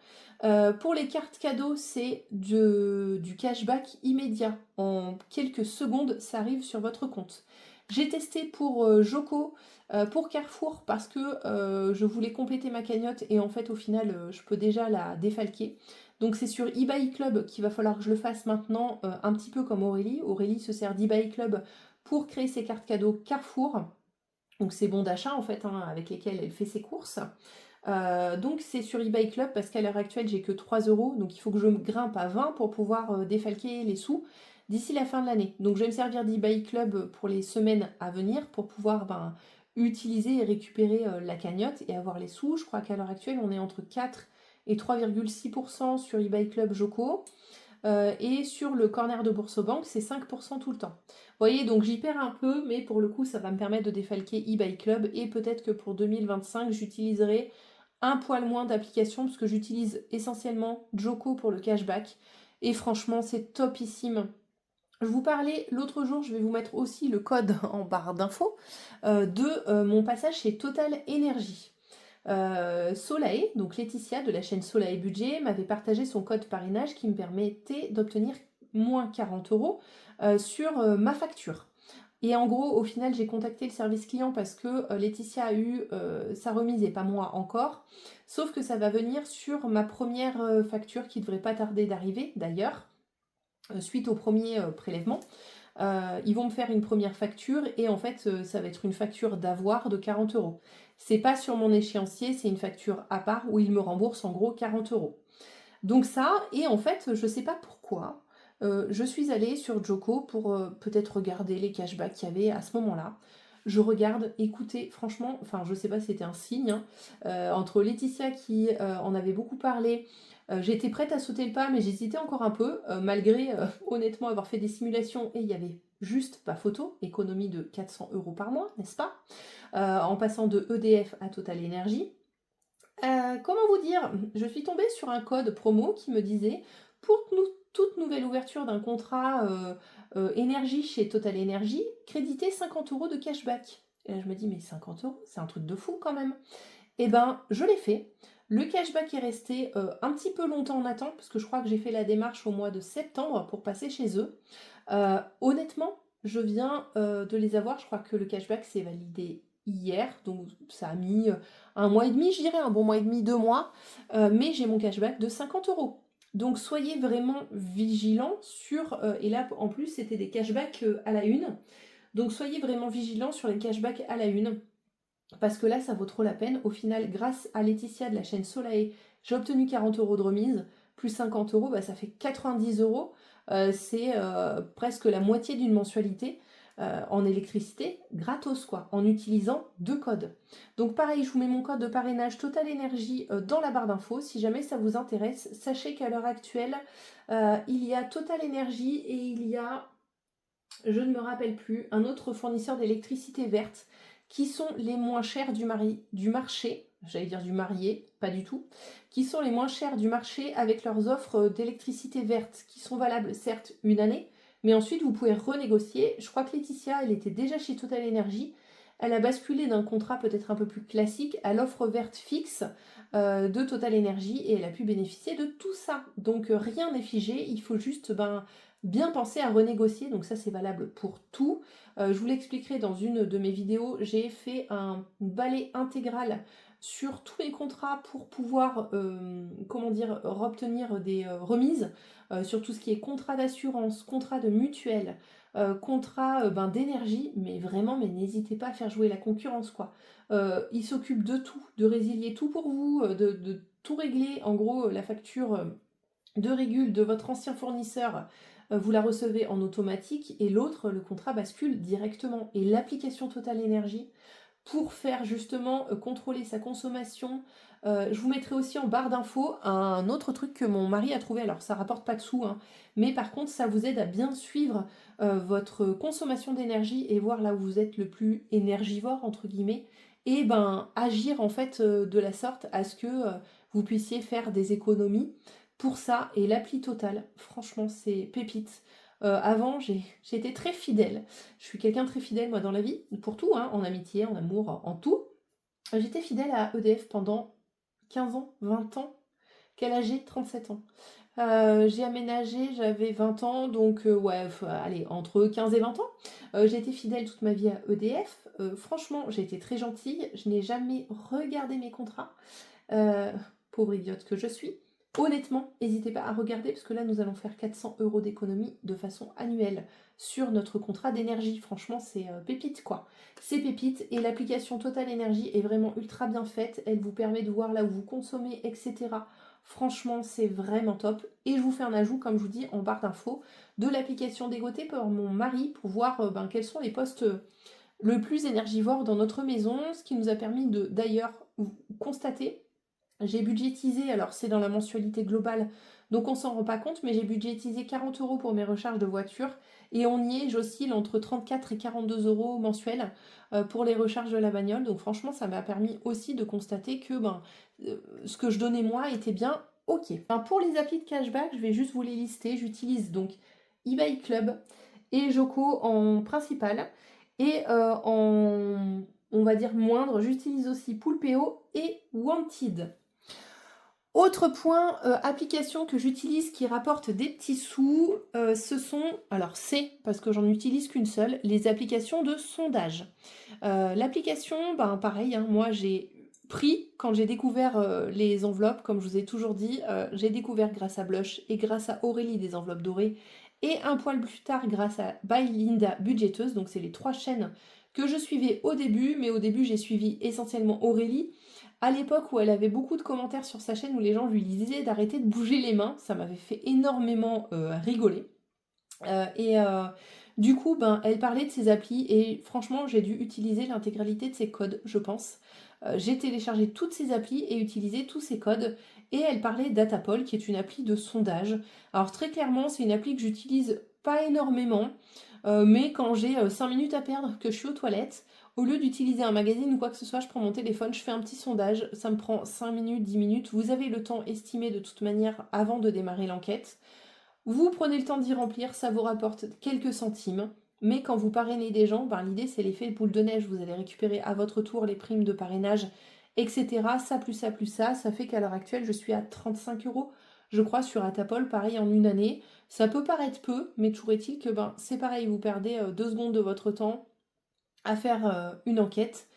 Pour les cartes cadeaux, c'est du cashback immédiat. En quelques secondes, ça arrive sur votre compte. J'ai testé pour Joko, pour Carrefour, parce que je voulais compléter ma cagnotte et en fait, au final, je peux déjà la défalquer. Donc c'est sur eBay Club qu'il va falloir que je le fasse maintenant, un petit peu comme Aurélie. Aurélie se sert d'eBay Club pour créer ses cartes cadeaux Carrefour. Donc c'est bons d'achat en fait, avec lesquels elle fait ses courses. Donc c'est sur eBay Club parce qu'à l'heure actuelle j'ai que 3 euros, donc il faut que je grimpe à 20 pour pouvoir défalquer les sous d'ici la fin de l'année. Donc je vais me servir d'eBay Club pour les semaines à venir pour pouvoir utiliser et récupérer la cagnotte et avoir les sous. Je crois qu'à l'heure actuelle on est entre 4 et 3,6% sur eBay Club Joko. Et sur le corner de Boursorama, c'est 5% tout le temps. Vous voyez, donc j'y perds un peu, mais pour le coup, ça va me permettre de défalquer eBay Club, et peut-être que pour 2025, j'utiliserai un poil moins d'applications, parce que j'utilise essentiellement Joko pour le cashback, et franchement, c'est topissime. Je vous parlais l'autre jour, je vais vous mettre aussi le code en barre d'infos, de mon passage chez Total Energy. Soleil, donc Laetitia de la chaîne Soleil Budget, m'avait partagé son code parrainage qui me permettait d'obtenir moins 40 euros sur ma facture. Et en gros, au final, j'ai contacté le service client parce que Laetitia a eu sa remise et pas moi encore. Sauf que ça va venir sur ma première facture qui devrait pas tarder d'arriver d'ailleurs, suite au premier prélèvement. Ils vont me faire une première facture et en fait ça va être une facture d'avoir de 40 euros. C'est pas sur mon échéancier, c'est une facture à part où ils me remboursent en gros 40 euros. Donc ça, et en fait je sais pas pourquoi, je suis allée sur Joko pour peut-être regarder les cashbacks qu'il y avait à ce moment-là. Je regarde, écoutez, franchement, je sais pas si c'était un signe, entre Laetitia qui en avait beaucoup parlé, j'étais prête à sauter le pas, mais j'hésitais encore un peu, malgré honnêtement avoir fait des simulations et il y avait juste pas photo, économie de 400 euros par mois, n'est-ce pas, en passant de EDF à Total Energy. Comment vous dire, je suis tombée sur un code promo qui me disait pour toute nouvelle ouverture d'un contrat énergie chez Total Energy, créditez 50 euros de cashback. Et là je me dis mais 50 euros, c'est un truc de fou quand même. Eh ben je l'ai fait. Le cashback est resté un petit peu longtemps en attente, parce que je crois que j'ai fait la démarche au mois de septembre pour passer chez eux. Honnêtement, je viens de les avoir, je crois que le cashback s'est validé hier, donc ça a mis un mois et demi, je dirais, un bon mois et demi, 2 mois, mais j'ai mon cashback de 50 euros. Donc soyez vraiment vigilants sur, et là en plus c'était des cashbacks à la une, donc soyez vraiment vigilants sur les cashbacks à la une, parce que là ça vaut trop la peine. Au final, grâce à Laetitia de la chaîne Soleil, j'ai obtenu 40 euros de remise, plus 50 euros, bah, ça fait 90 euros. C'est presque la moitié d'une mensualité en électricité, gratos quoi, en utilisant 2 codes. Donc pareil, je vous mets mon code de parrainage Total Énergie dans la barre d'infos, si jamais ça vous intéresse. Sachez qu'à l'heure actuelle, il y a Total Énergie et il y a, je ne me rappelle plus, un autre fournisseur d'électricité verte qui sont les moins chers du marché, j'allais dire du marié, pas du tout, qui sont les moins chers du marché avec leurs offres d'électricité verte qui sont valables certes une année, mais ensuite vous pouvez renégocier. Je crois que Laetitia, elle était déjà chez Total Energy, elle a basculé d'un contrat peut-être un peu plus classique à l'offre verte fixe de Total Energy et elle a pu bénéficier de tout ça. Donc rien n'est figé, il faut juste bien penser à renégocier, donc ça c'est valable pour tout. Je vous l'expliquerai dans une de mes vidéos, j'ai fait un balai intégral sur tous les contrats pour pouvoir, obtenir des remises sur tout ce qui est contrat d'assurance, contrat de mutuelle, contrat d'énergie, mais vraiment, mais n'hésitez pas à faire jouer la concurrence, quoi. Ils s'occupent de tout, de résilier tout pour vous, de tout régler, en gros, la facture de régule de votre ancien fournisseur, vous la recevez en automatique et l'autre, le contrat bascule directement. Et l'application Total Énergie, pour faire justement contrôler sa consommation, je vous mettrai aussi en barre d'infos un autre truc que mon mari a trouvé. Alors ça rapporte pas de sous, hein, mais par contre ça vous aide à bien suivre votre consommation d'énergie et voir là où vous êtes le plus énergivore entre guillemets, et agir en fait de la sorte à ce que vous puissiez faire des économies. Pour ça, et l'appli Total, franchement c'est pépite. Avant j'étais très fidèle. Je suis quelqu'un de très fidèle moi dans la vie, pour tout, hein, en amitié, en amour, en tout. J'étais fidèle à EDF pendant 15 ans, 20 ans. Quel âge j'ai? 37 ans. J'ai aménagé, j'avais 20 ans, donc allez, entre 15 et 20 ans. J'ai été fidèle toute ma vie à EDF. Franchement, j'ai été très gentille, je n'ai jamais regardé mes contrats. Pauvre idiote que je suis. Honnêtement, n'hésitez pas à regarder parce que là, nous allons faire 400 euros d'économie de façon annuelle sur notre contrat d'énergie. Franchement, c'est pépite quoi. C'est pépite et l'application Total Énergie est vraiment ultra bien faite. Elle vous permet de voir là où vous consommez, etc. Franchement, c'est vraiment top. Et je vous fais un ajout, comme je vous dis, en barre d'infos, de l'application dégotée par mon mari pour voir quels sont les postes le plus énergivores dans notre maison. Ce qui nous a permis de d'ailleurs constater. J'ai budgétisé, alors c'est dans la mensualité globale, donc on s'en rend pas compte, mais j'ai budgétisé 40 euros pour mes recharges de voiture et on y est, j'oscille entre 34 et 42 euros mensuels pour les recharges de la bagnole. Donc franchement, ça m'a permis aussi de constater que ce que je donnais moi était bien ok. Pour les applis de cashback, je vais juste vous les lister. J'utilise donc eBay Club et Joko en principal et on va dire moindre, j'utilise aussi Poolpeo et Wanted. Autre point, application que j'utilise qui rapporte des petits sous, ce sont, alors c'est, parce que j'en utilise qu'une seule, les applications de sondage. L'application, pareil, hein, moi j'ai pris, quand j'ai découvert les enveloppes, comme je vous ai toujours dit, j'ai découvert grâce à Blush et grâce à Aurélie des enveloppes dorées, et un poil plus tard grâce à By Linda Budgeteuse, donc c'est les 3 chaînes que je suivais au début, mais au début j'ai suivi essentiellement Aurélie, à l'époque où elle avait beaucoup de commentaires sur sa chaîne où les gens lui disaient d'arrêter de bouger les mains, ça m'avait fait énormément rigoler. Du coup, elle parlait de ses applis et franchement, j'ai dû utiliser l'intégralité de ses codes, je pense. J'ai téléchargé toutes ses applis et utilisé tous ses codes. Et elle parlait d'Atapol, qui est une appli de sondage. Alors très clairement, c'est une appli que j'utilise pas énormément, mais quand j'ai 5 minutes à perdre, que je suis aux toilettes, au lieu d'utiliser un magazine ou quoi que ce soit, je prends mon téléphone, je fais un petit sondage, ça me prend 5 minutes, 10 minutes. Vous avez le temps estimé de toute manière avant de démarrer l'enquête. Vous prenez le temps d'y remplir, ça vous rapporte quelques centimes. Mais quand vous parrainez des gens, l'idée c'est l'effet boule de neige. Vous allez récupérer à votre tour les primes de parrainage etc. Ça plus ça plus ça fait qu'à l'heure actuelle, je suis à 35 euros, je crois, sur Atapol, pareil en une année. Ça peut paraître peu, mais toujours est-il que ben, c'est pareil, vous perdez 2 secondes de votre temps à faire une enquête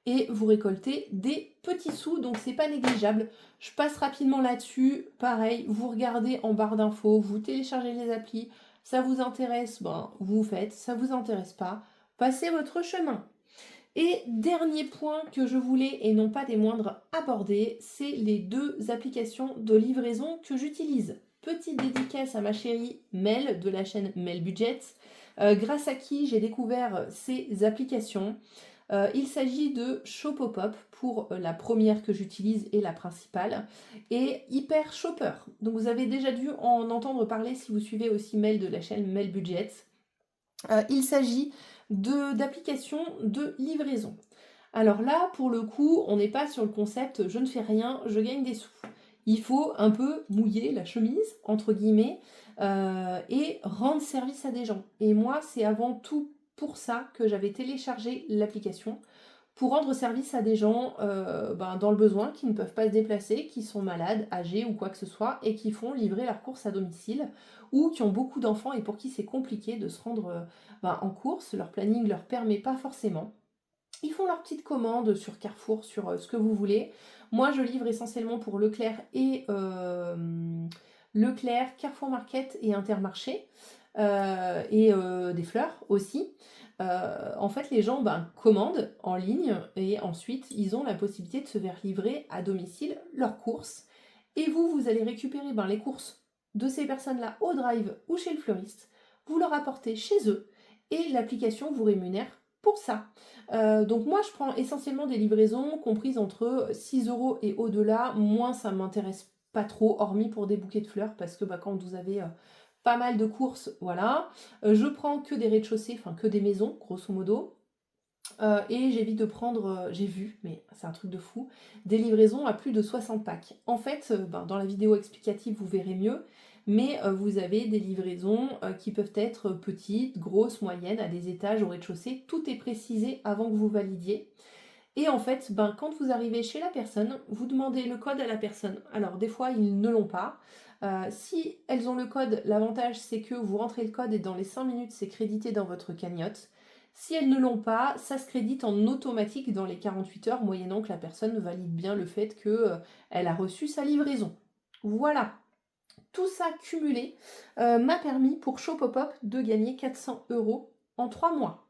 et vous récoltez des petits sous, donc c'est pas négligeable. Je passe rapidement là-dessus, pareil, vous regardez en barre d'infos, vous téléchargez les applis, ça vous intéresse, ben vous faites, ça vous intéresse pas, passez votre chemin. Et dernier point que je voulais, et non pas des moindres, aborder, c'est les 2 applications de livraison que j'utilise. Petite dédicace à ma chérie Mel de la chaîne Mel Budget, grâce à qui j'ai découvert ces applications. Il s'agit de Shopopop pour la première que j'utilise et la principale, et Hyper Shopper. Donc vous avez déjà dû en entendre parler si vous suivez aussi Mel de la chaîne Mel Budget. Il s'agit d'applications de livraison. Alors là, pour le coup, on n'est pas sur le concept je ne fais rien, je gagne des sous. Il faut un peu mouiller la chemise, entre guillemets, et rendre service à des gens. Et moi, c'est avant tout pour ça que j'avais téléchargé l'application, pour rendre service à des gens dans le besoin, qui ne peuvent pas se déplacer, qui sont malades, âgés ou quoi que ce soit, et qui font livrer leurs courses à domicile, ou qui ont beaucoup d'enfants et pour qui c'est compliqué de se rendre en course, leur planning ne leur permet pas forcément. Ils font leurs petites commandes sur Carrefour, sur ce que vous voulez. Moi, je livre essentiellement pour Leclerc et Leclerc, Carrefour Market et Intermarché, et des fleurs aussi. En fait, les gens commandent en ligne et ensuite, ils ont la possibilité de se faire livrer à domicile leurs courses. Et vous allez récupérer les courses de ces personnes-là au drive ou chez le fleuriste. Vous leur apportez chez eux et l'application vous rémunère pour ça. Donc moi, je prends essentiellement des livraisons comprises entre 6 euros et au-delà. Moins, ça ne m'intéresse pas trop, hormis pour des bouquets de fleurs, parce que quand vous avez pas mal de courses, voilà. Je prends que des rez-de-chaussée, enfin que des maisons, grosso modo. Et j'évite de prendre, j'ai vu, mais c'est un truc de fou, des livraisons à plus de 60 packs. En fait, dans la vidéo explicative, vous verrez mieux, mais vous avez des livraisons qui peuvent être petites, grosses, moyennes, à des étages, au rez-de-chaussée. Tout est précisé avant que vous validiez. Et en fait, quand vous arrivez chez la personne, vous demandez le code à la personne. Alors des fois, ils ne l'ont pas. Si elles ont le code, l'avantage c'est que vous rentrez le code et dans les 5 minutes, c'est crédité dans votre cagnotte. Si elles ne l'ont pas, ça se crédite en automatique dans les 48 heures, moyennant que la personne valide bien le fait qu'elle a reçu sa livraison. Voilà. Tout ça cumulé m'a permis pour Shopopop de gagner 400 euros en 3 mois.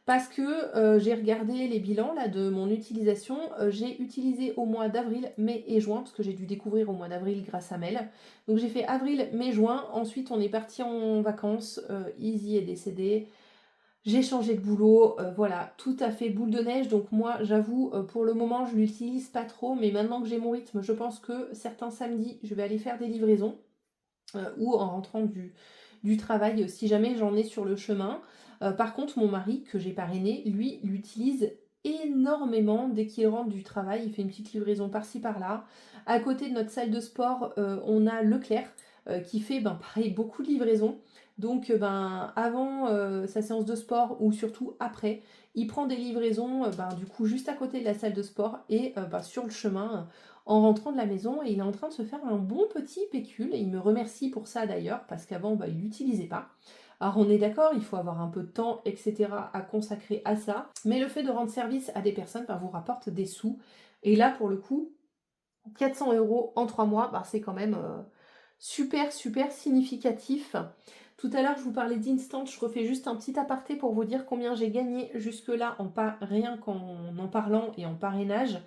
Parce que j'ai regardé les bilans là, de mon utilisation. J'ai utilisé au mois d'avril, mai et juin, parce que j'ai dû découvrir au mois d'avril grâce à Mel. Donc j'ai fait avril, mai, juin. Ensuite, on est parti en vacances. Izzy est décédé. J'ai changé de boulot. Voilà, tout à fait boule de neige. Donc moi, j'avoue, pour le moment, je ne l'utilise pas trop. Mais maintenant que j'ai mon rythme, je pense que certains samedis, je vais aller faire des livraisons. Ou en rentrant du travail, si jamais j'en ai sur le chemin. Par contre, mon mari, que j'ai parrainé, lui, l'utilise énormément. Dès qu'il rentre du travail, il fait une petite livraison par-ci par-là. À côté de notre salle de sport, on a Leclerc qui fait pareil beaucoup de livraisons. Donc avant sa séance de sport ou surtout après, il prend des livraisons du coup juste à côté de la salle de sport et sur le chemin en rentrant de la maison, et il est en train de se faire un bon petit pécule et il me remercie pour ça d'ailleurs parce qu'avant il l'utilisait pas. Alors on est d'accord, il faut avoir un peu de temps, etc. à consacrer à ça, mais le fait de rendre service à des personnes vous rapporte des sous. Et là pour le coup, 400 euros en 3 mois, c'est quand même super super significatif. Tout à l'heure je vous parlais d'Instant, je refais juste un petit aparté pour vous dire combien j'ai gagné jusque là rien qu'en parlant et en parrainage.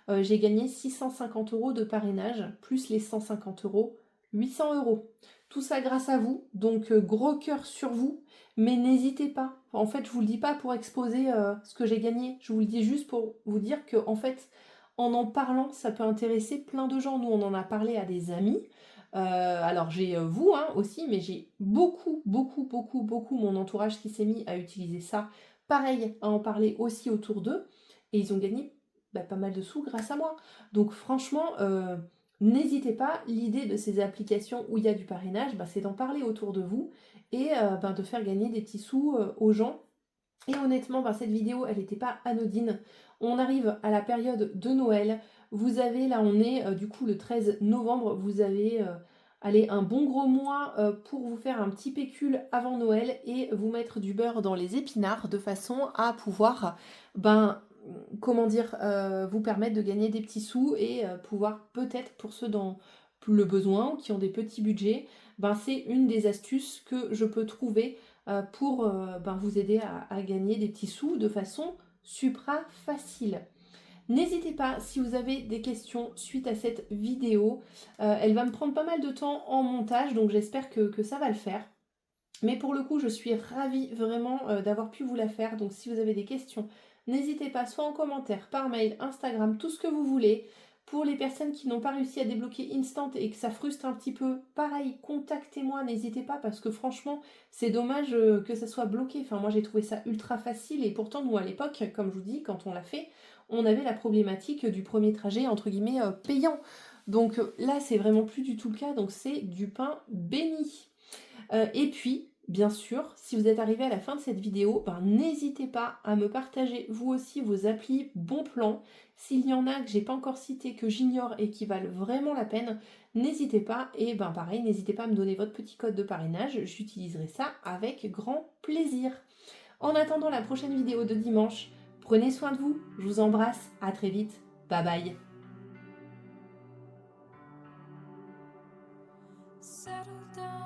J'ai gagné 650 euros de parrainage, plus les 150 euros, 800 euros. Tout ça grâce à vous, donc gros cœur sur vous, mais n'hésitez pas. En fait, je vous le dis pas pour exposer ce que j'ai gagné, je vous le dis juste pour vous dire que en fait, en parlant, ça peut intéresser plein de gens. Nous, on en a parlé à des amis. Alors j'ai vous aussi, mais j'ai beaucoup mon entourage qui s'est mis à utiliser ça. Pareil, à en parler aussi autour d'eux. Et ils ont gagné pas mal de sous grâce à moi. Donc franchement, n'hésitez pas. L'idée de ces applications où il y a du parrainage, c'est d'en parler autour de vous et de faire gagner des petits sous aux gens. Et honnêtement, ben, cette vidéo, elle n'était pas anodine. On arrive à la période de Noël. Vous avez, là on est du coup le 13 novembre, vous avez allez, un bon gros mois pour vous faire un petit pécule avant Noël et vous mettre du beurre dans les épinards de façon à pouvoir, ben, comment dire, vous permettre de gagner des petits sous et pouvoir peut-être pour ceux dans le besoin ou qui ont des petits budgets, ben, c'est une des astuces que je peux trouver pour ben, vous aider à gagner des petits sous de façon supra facile. N'hésitez pas si vous avez des questions suite à cette vidéo. Elle va me prendre pas mal de temps en montage, donc j'espère que ça va le faire. Mais pour le coup, je suis ravie vraiment d'avoir pu vous la faire. Donc si vous avez des questions, n'hésitez pas, soit en commentaire, par mail, Instagram, tout ce que vous voulez. Pour les personnes qui n'ont pas réussi à débloquer Instant et que ça frustre un petit peu, pareil, contactez-moi, n'hésitez pas parce que franchement, c'est dommage que ça soit bloqué. Enfin, moi j'ai trouvé ça ultra facile et pourtant, nous à l'époque, comme je vous dis, quand on l'a fait, on avait la problématique du premier trajet entre guillemets payant. Donc là, c'est vraiment plus du tout le cas, donc c'est du pain béni. Et puis, bien sûr, si vous êtes arrivé à la fin de cette vidéo, ben, n'hésitez pas à me partager vous aussi vos applis bons plans. S'il y en a que j'ai pas encore cité, que j'ignore et qui valent vraiment la peine, n'hésitez pas. Et ben pareil, n'hésitez pas à me donner votre petit code de parrainage, j'utiliserai ça avec grand plaisir. En attendant la prochaine vidéo de dimanche, prenez soin de vous, je vous embrasse, à très vite, bye bye. Settle down.